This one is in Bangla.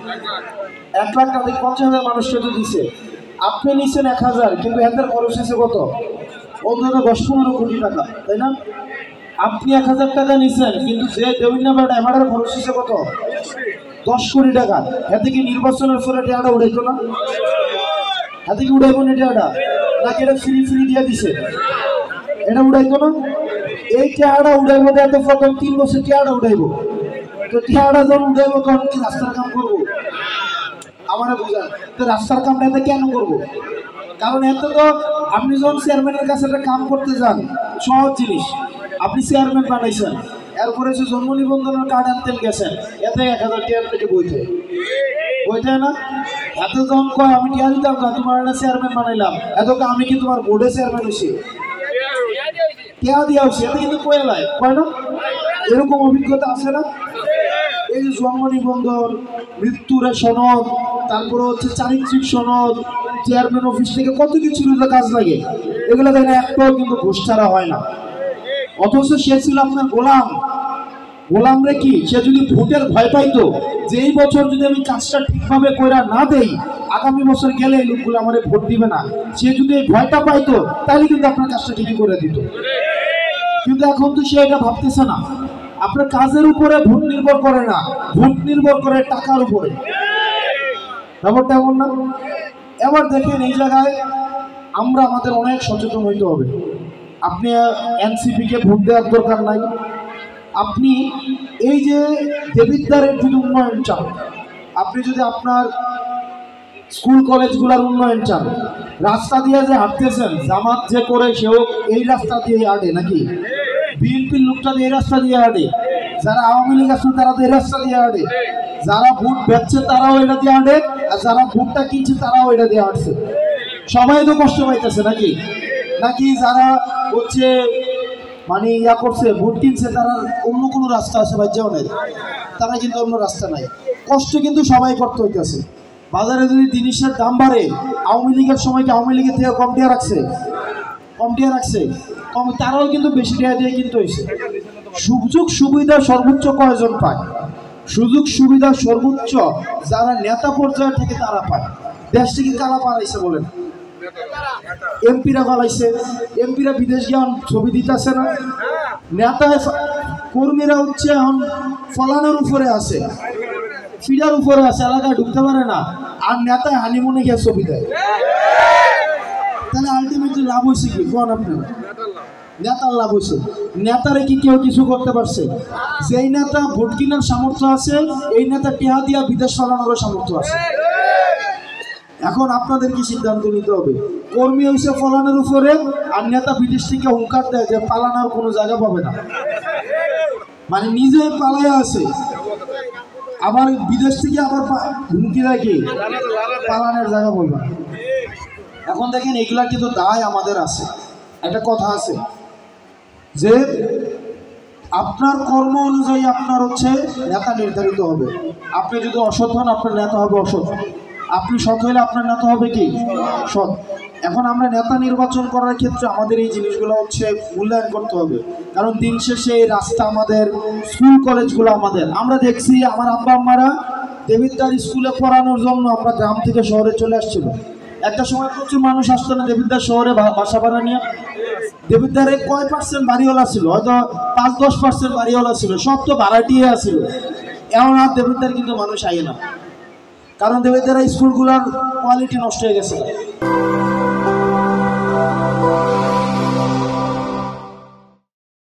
1 লাখ টাকা 50,000 মানুষকে তো দিছে, আপনি নিচ্ছেন 1000, কিন্তু এদের খরচ হয়েছে কত? অন্তত 10-15 কোটি টাকা, তাই না? আপনি 1000 টাকা নিচ্ছেন, কিন্তু যে দেউন্না বেটা এমার খরচ হয়েছে কত? 10 কোটি টাকা। এতে কি নির্বাচনের পরে টাকাটা উড়াইতো না? এতে কি উড়াইব না টাকাটা? নাকি এটা ফ্রি ফ্রি দিয়ে দিছে? এটা উড়াইতো না? এই টাকাটা উড়াইব, এত প্রথম 3 বছর টাকাটা উড়াইব। তো টাকাটা যখন উড়াইব তখন কি রাস্তার কাম করবো? আমার বুঝান, তো রাস্তার কামটা এতে কেন করবো? কারণ এত তো আপনি যখন চেয়ারম্যানের কাছে একটা কাম করতে যান, সহজ জিনিস, আপনি চেয়ারম্যান বানাইছেন, এরপরে যে জন্ম নিবন্ধনের কার্ড আনতে গেছেন, এতে 1000 টাকা থেকে বইতে না? এত যখন কয় আমি টিয়া দিতাম না, তোমার একটা চেয়ারম্যান বানাইলাম, এত আমি কি তোমার বোর্ডে চেয়ারম্যান হয়েছি? টিয়া দেওয়া হয়েছে, এতে কিন্তু কয় না? এরকম অভিজ্ঞতা আছে না? এই যে জন্ম নিবন্ধন, মৃত্যুর সনদ, তারপরে হচ্ছে চারিত্রিক সনদ, চেয়ারম্যান অফিস থেকে কত কিছু কাজ লাগে, এগুলো দেখেন একটাও কিন্তু ঘুষ ছাড়া হয় না। অথচ সে ছিল আপনার গোলাম রে কি, সে যদি ভোটের ভয় পাইতো যে এই বছর যদি আমি কাজটা ঠিকভাবে কইরা না দেই, আগামী বছর গেলে এই লোকগুলো আমার ভোট দিবে না, সে যদি এই ভয়টা পাইতো তাহলে কিন্তু আপনার কাজটা ঠিকই করে দিত। কিন্তু এখন তো সে এটা ভাবতেছে না। আপনার কাজের উপরে ভোট নির্ভর করে না, ভোট নির্ভর করে টাকার উপরে। ব্যাপারটা এমন না? এবার দেখেন এই জায়গায় আমরা আমাদের অনেক সচেতন হইতে হবে। আপনি এনসিপি কে ভোট দেওয়ার দরকার নাই। আপনি এই যে দেবিদ্বারের যদি উন্নয়ন চান, আপনি যদি আপনার স্কুল কলেজগুলোর উন্নয়ন চান, রাস্তা দিয়ে যে হাঁটতেছেন, জামাত যে করে সেও এই রাস্তা দিয়ে হাঁটে নাকি? বিএনপির লোকটা এই রাস্তা দিয়ে হাঁটে, যারা আওয়ামী লীগ আছে তারা তো এই রাস্তা দিয়ে হাঁটে, যারা ভোট বেচছে তারাও এটা দিয়ে হাঁটে, আর যারা ভোটটা কিনছে তারাও এটা দিয়ে হাঁটছে। সবাই তো কষ্ট পাইতেছে নাকি? যারা হচ্ছে মানে ইয়া করছে, ভোট কিনছে, তারা অন্য কোনো রাস্তা আছে ভাই জীবনের, তারা কিন্তু অন্য রাস্তা নাই। কষ্ট কিন্তু সবাই করতে হইতেছে। বাজারে যদি জিনিসের দাম বাড়ে, আওয়ামী লীগের সময় কি আওয়ামী লীগের থেকে কম টিয়া রাখছে? তারাও কিন্তু বেশি টাকা দিয়ে কিনতে হয়েছে। সুযোগ সুবিধা সর্বোচ্চ কয়জন পায়? সুযোগ সুবিধা সর্বোচ্চ যারা নেতা পর্যায়ে থেকে তারা পায়। দেশ থেকে কারা পালাইছে বলেন? এমপিরা পালাইছে। এমপিরা বিদেশ গিয়ে ছবি দিতেছে না? নেতা কর্মীরা হচ্ছে এখন ফলানোর উপরে আছে, ফিডার উপরে আছে, এলাকায় ঢুকতে পারে না, আর নেতায় হানিমুনে গিয়ে ছবি দেয়। তাহলে আলটিমেটলি লাভ হয়েছে কি? কোন আপনারা? নেতার লাভ হয়েছে। নেতারে কি কেউ কিছু করতে পারছে? যেই নেতা ভোট কেনার সামর্থ্য আছে, এই নেতা টিহা দিয়া বিদেশ চালানোর সামর্থ্য আছে। এখন আপনাদের কি সিদ্ধান্ত নিতে হবে? কর্মী হয়েছে ফলানোর উপরে, আর নেতা বিদেশ থেকে হুঙ্কার দেয় যে পালানোর কোনো জায়গা পাবে না, মানে নিজে পালাইয়া আছে, আবার বিদেশ থেকে আবার হুমকি দেয় কি পালানোর জায়গা বলবে। এখন দেখেন এগুলা কিন্তু দায় আমাদের আছে। একটা কথা আছে যে আপনার কর্ম অনুযায়ী আপনার হচ্ছে নেতা নির্ধারিত হবে। আপনি যদি অসৎ হন, আপনার নেতা হবে অসৎ। আপনি সৎ হইলে আপনার নেতা হবে কি সৎ। এখন আমরা নেতা নির্বাচন করার ক্ষেত্রে আমাদের এই জিনিসগুলো হচ্ছে মূল্যায়ন করতে হবে। কারণ দিন শেষে এই রাস্তা আমাদের, স্কুল কলেজগুলো আমাদের। আমরা দেখছি আমার আব্বা আম্মারা দেবিদ্বার স্কুলে পড়ানোর জন্য আমরা গ্রাম থেকে শহরে চলে আসছিল। একটা সময় প্রচুর মানুষ আসতো না দেবিদ্বার শহরে বাসা ভাড়া নিয়ে? দেবিদ্বারে কয় % বাড়িওয়ালা ছিল? হয়তো 5-10% বাড়িওয়ালা ছিল, সব তো ভাড়াটিয়ে আসছিল। এমন আর দেবিদ্বার কিন্তু মানুষ আইয়ে না, কারণ দেবিদ্বার স্কুলগুলোর কোয়ালিটি নষ্ট হয়ে গেছে।